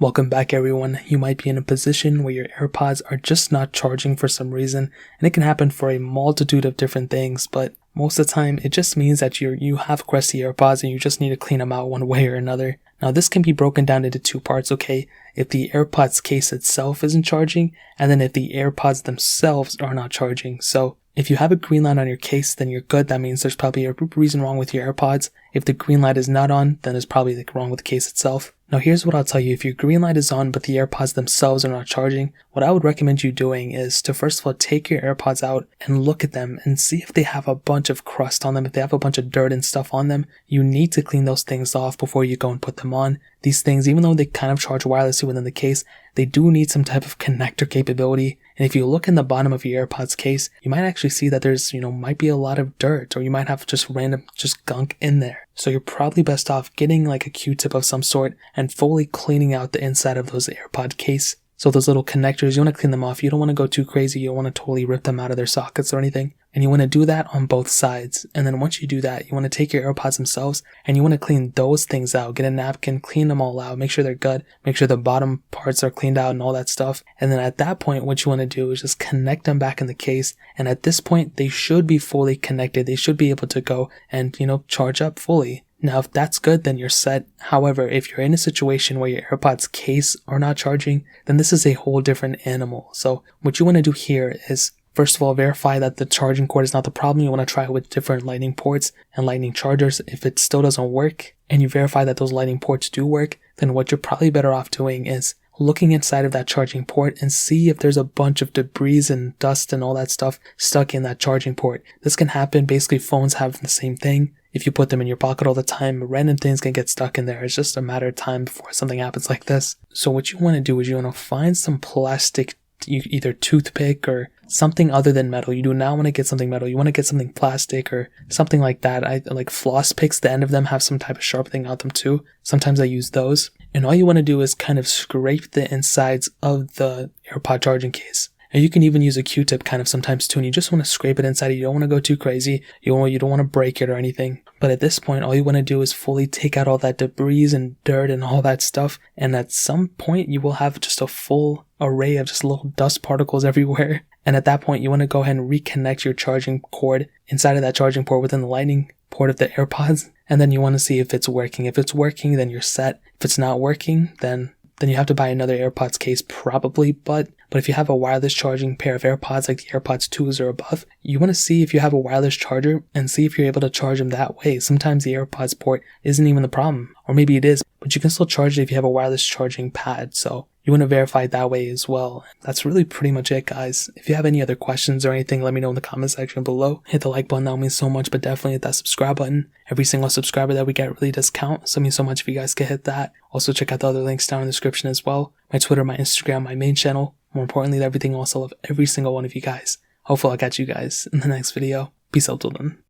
Welcome back everyone. You might be in a position where your AirPods are just not charging for some reason, and it can happen for a multitude of different things, but most of the time it just means that you have crusty AirPods and you just need to clean them out one way or another. Now this can be broken down into two parts, okay? If the AirPods case itself isn't charging, and then if the AirPods themselves are not charging. So if you have a green light on your case, then you're good. That means there's probably a reason wrong with your AirPods. If the green light is not on, then it's probably wrong with the case itself. Now here's what I'll tell you. If your green light is on but the AirPods themselves are not charging, what I would recommend you doing is to first of all take your AirPods out and look at them and see if they have a bunch of crust on them. If they have a bunch of dirt and stuff on them, you need to clean those things off before you go and put them on. These things, even though they kind of charge wirelessly within the case, they do need some type of connector capability. And if you look in the bottom of your AirPods case, you might actually see that there's, might be a lot of dirt, or you might have just random gunk in there. So you're probably best off getting like a Q-tip of some sort and fully cleaning out the inside of those AirPod case. So those little connectors, you want to clean them off. You don't want to go too crazy. You don't want to totally rip them out of their sockets or anything. And you want to do that on both sides. And then once you do that, you want to take your AirPods themselves and you want to clean those things out. Get a napkin, clean them all out, make sure they're good, make sure the bottom parts are cleaned out and all that stuff. And then at that point, what you want to do is just connect them back in the case. And at this point, they should be fully connected. They should be able to go and, charge up fully. Now, if that's good, then you're set. However, if you're in a situation where your AirPods case are not charging, then this is a whole different animal. So what you want to do here is, first of all, verify that the charging cord is not the problem. You want to try it with different lightning ports and lightning chargers. If it still doesn't work and you verify that those lightning ports do work, then what you're probably better off doing is looking inside of that charging port and see if there's a bunch of debris and dust and all that stuff stuck in that charging port. This can happen. Basically, phones have the same thing. If you put them in your pocket all the time, random things can get stuck in there. It's just a matter of time before something happens like this. So what you want to do is you want to find some plastic, either toothpick or something other than metal. You do not want to get something metal. You want to get something plastic or something like that. I like floss picks. The end of them have some type of sharp thing on them too. Sometimes I use those. And all you want to do is kind of scrape the insides of the AirPod charging case. And you can even use a Q-tip kind of sometimes too, and you just want to scrape it inside. You don't want to go too crazy. You don't want to break it or anything. But at this point, all you want to do is fully take out all that debris and dirt and all that stuff. And at some point, you will have just a full array of just little dust particles everywhere. And at that point, you want to go ahead and reconnect your charging cord inside of that charging port within the lightning port of the AirPods. And then you want to see if it's working. If it's working, then you're set. If it's not working, then you have to buy another AirPods case probably, but if you have a wireless charging pair of AirPods like the AirPods 2s or above, you want to see if you have a wireless charger and see if you're able to charge them that way. Sometimes the AirPods port isn't even the problem, or maybe it is, but you can still charge it if you have a wireless charging pad, so you want to verify it that way as well. That's really pretty much it, guys. If you have any other questions or anything, let me know in the comment section below. Hit the like button, that means so much, but definitely hit that subscribe button. Every single subscriber that we get really does count, so it means so much if you guys could hit that. Also check out the other links down in the description as well. My Twitter, my Instagram, my main channel. More importantly, everything else. I love every single one of you guys. Hopefully I'll catch you guys in the next video. Peace out till then.